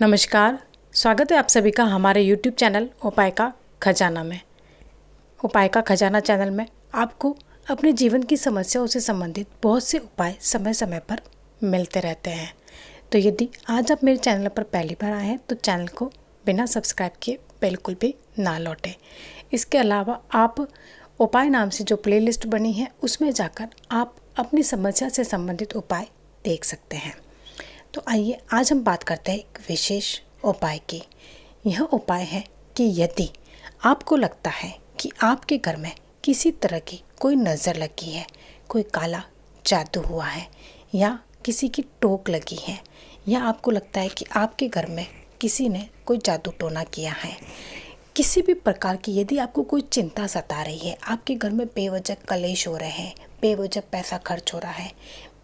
नमस्कार, स्वागत है आप सभी का हमारे YouTube चैनल उपाय का खजाना में। उपाय का खजाना चैनल में आपको अपने जीवन की समस्याओं से संबंधित बहुत से उपाय समय समय पर मिलते रहते हैं। तो यदि आज आप मेरे चैनल पर पहली बार आए हैं तो चैनल को बिना सब्सक्राइब किए बिल्कुल भी ना लौटें। इसके अलावा आप उपाय नाम से जो प्लेलिस्ट बनी है उसमें जाकर आप अपनी समस्या से संबंधित उपाय देख सकते हैं। तो आइए आज हम बात करते हैं एक विशेष उपाय की। यह उपाय है कि यदि आपको लगता है कि आपके घर में किसी तरह की कोई नज़र लगी है, कोई काला जादू हुआ है या किसी की टोक लगी है, या आपको लगता है कि आपके घर में किसी ने कोई जादू टोना किया है, किसी भी प्रकार की यदि आपको कोई चिंता सता रही है, आपके घर में बेवजह कलेश हो रहे हैं, बेवजह पैसा खर्च हो रहा है,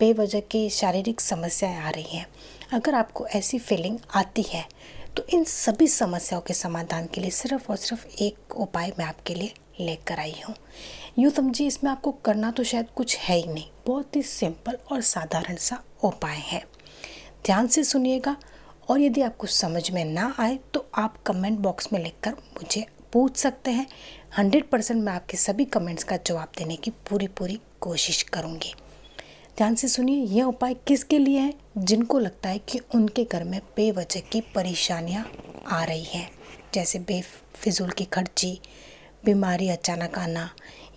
बेवजह की शारीरिक समस्याएं आ रही हैं, अगर आपको ऐसी फीलिंग आती है तो इन सभी समस्याओं के समाधान के लिए सिर्फ और सिर्फ एक उपाय मैं आपके लिए लेकर आई हूँ। यूँ समझिए इसमें आपको करना तो शायद कुछ है ही नहीं, बहुत ही सिंपल और साधारण सा उपाय है। ध्यान से सुनिएगा और यदि आपको समझ में ना आए तो आप कमेंट बॉक्स में लिखकर मुझे पूछ सकते हैं। 100% मैं आपके सभी कमेंट्स का जवाब देने की पूरी कोशिश करूँगी। ध्यान से सुनिए, यह उपाय किसके लिए है? जिनको लगता है कि उनके घर में बेवजह की परेशानियां आ रही हैं, जैसे बेफिजूल की खर्ची, बीमारी अचानक आना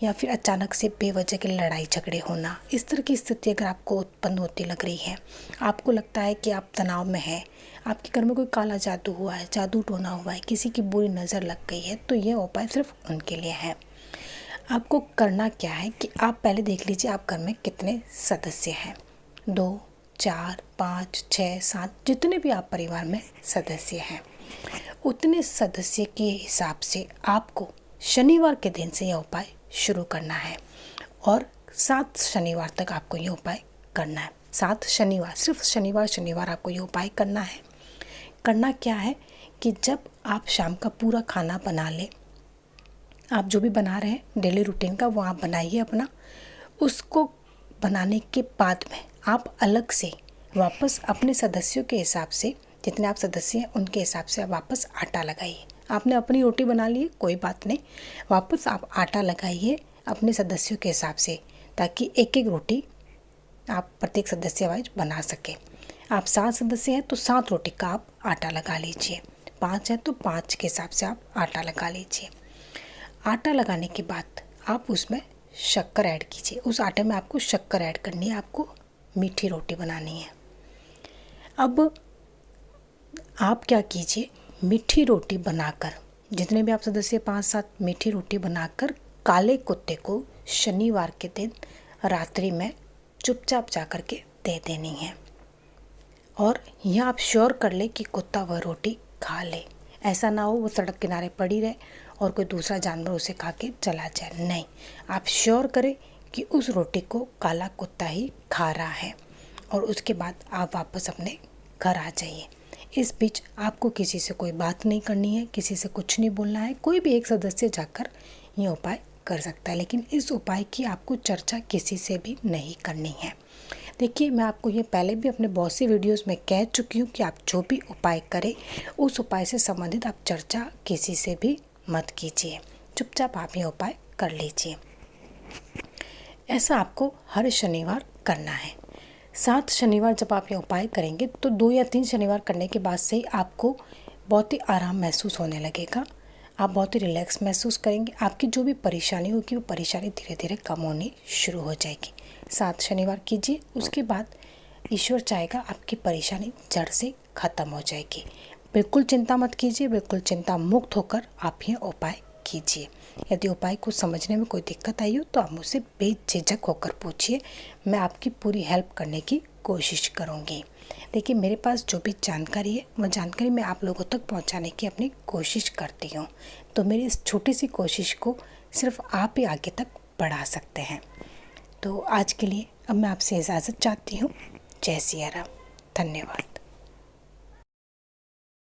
या फिर अचानक से बेवजह की लड़ाई झगड़े होना। इस तरह की स्थिति अगर आपको उत्पन्न होती लग रही है, आपको लगता है कि आप तनाव में हैं, आपके घर में कोई काला जादू हुआ है, जादू टोना हुआ है, किसी की बुरी नज़र लग गई है, तो यह उपाय सिर्फ उनके लिए है। आपको करना क्या है कि आप पहले देख लीजिए आप घर में कितने सदस्य हैं। 2, 4, 5, 6, 7 जितने भी आप परिवार में सदस्य हैं, उतने सदस्य के हिसाब से आपको शनिवार के दिन से यह उपाय शुरू करना है और 7 शनिवार तक आपको यह उपाय करना है। 7 शनिवार, सिर्फ शनिवार आपको यह उपाय करना है। करना क्या है कि जब आप शाम का पूरा खाना बना लें, आप जो भी बना रहे हैं डेली रूटीन का वो आप बनाइए अपना। उसको बनाने के बाद में आप अलग से वापस अपने सदस्यों के हिसाब से, जितने आप सदस्य हैं उनके हिसाब से आप वापस आटा लगाइए। आपने अपनी रोटी बना ली, कोई बात नहीं, वापस आप आटा लगाइए अपने सदस्यों के हिसाब से, ताकि एक एक रोटी आप प्रत्येक सदस्य वाइज बना सकें। आप 7 सदस्य हैं तो 7 रोटी का आप आटा लगा लीजिए, 5 है तो 5 के हिसाब से आप आटा लगा लीजिए। आटा लगाने के बाद आप उसमें शक्कर ऐड कीजिए। उस आटे में आपको शक्कर ऐड करनी है, आपको मीठी रोटी बनानी है। अब आप क्या कीजिए, मीठी रोटी बनाकर, जितने भी आप सदस्य 5-7 मीठी रोटी बनाकर काले कुत्ते को शनिवार के दिन रात्रि में चुपचाप जा कर के दे देनी है। और यह आप श्योर कर ले कि कुत्ता वह रोटी खा ले। ऐसा ना हो वो सड़क किनारे पड़ी रहे और कोई दूसरा जानवर उसे खा के चला जाए। नहीं, आप श्योर करें कि उस रोटी को काला कुत्ता ही खा रहा है और उसके बाद आप वापस अपने घर आ जाइए। इस बीच आपको किसी से कोई बात नहीं करनी है, किसी से कुछ नहीं बोलना है। कोई भी एक सदस्य जाकर ये उपाय कर सकता है, लेकिन इस उपाय की आपको चर्चा किसी से भी नहीं करनी है। देखिए, मैं आपको ये पहले भी अपने बहुत सी वीडियोस में कह चुकी हूँ कि आप जो भी उपाय करें उस उपाय से संबंधित आप चर्चा किसी से भी मत कीजिए, चुपचाप आप ये उपाय कर लीजिए। ऐसा आपको हर शनिवार करना है। 7 शनिवार जब आप ये उपाय करेंगे तो 2 या 3 शनिवार करने के बाद से ही आपको बहुत ही आराम महसूस होने लगेगा। आप बहुत ही रिलैक्स महसूस करेंगे। आपकी जो भी परेशानी होगी वो परेशानी धीरे धीरे कम होनी शुरू हो जाएगी। 7 शनिवार कीजिए, उसके बाद ईश्वर चाहेगा आपकी परेशानी जड़ से ख़त्म हो जाएगी। बिल्कुल चिंता मत कीजिए, बिल्कुल चिंता मुक्त होकर आप ये उपाय कीजिए। यदि उपाय को समझने में कोई दिक्कत आई हो तो आप मुझसे बेझिझक होकर पूछिए, मैं आपकी पूरी हेल्प करने की कोशिश करूँगी। देखिए, मेरे पास जो भी जानकारी है वो जानकारी मैं आप लोगों तक पहुंचाने की अपनी कोशिश करती हूं। तो मेरी इस छोटी सी कोशिश को सिर्फ आप ही आगे तक बढ़ा सकते हैं। तो आज के लिए अब मैं आपसे इजाज़त चाहती हूँ। जय सिया राम। धन्यवाद।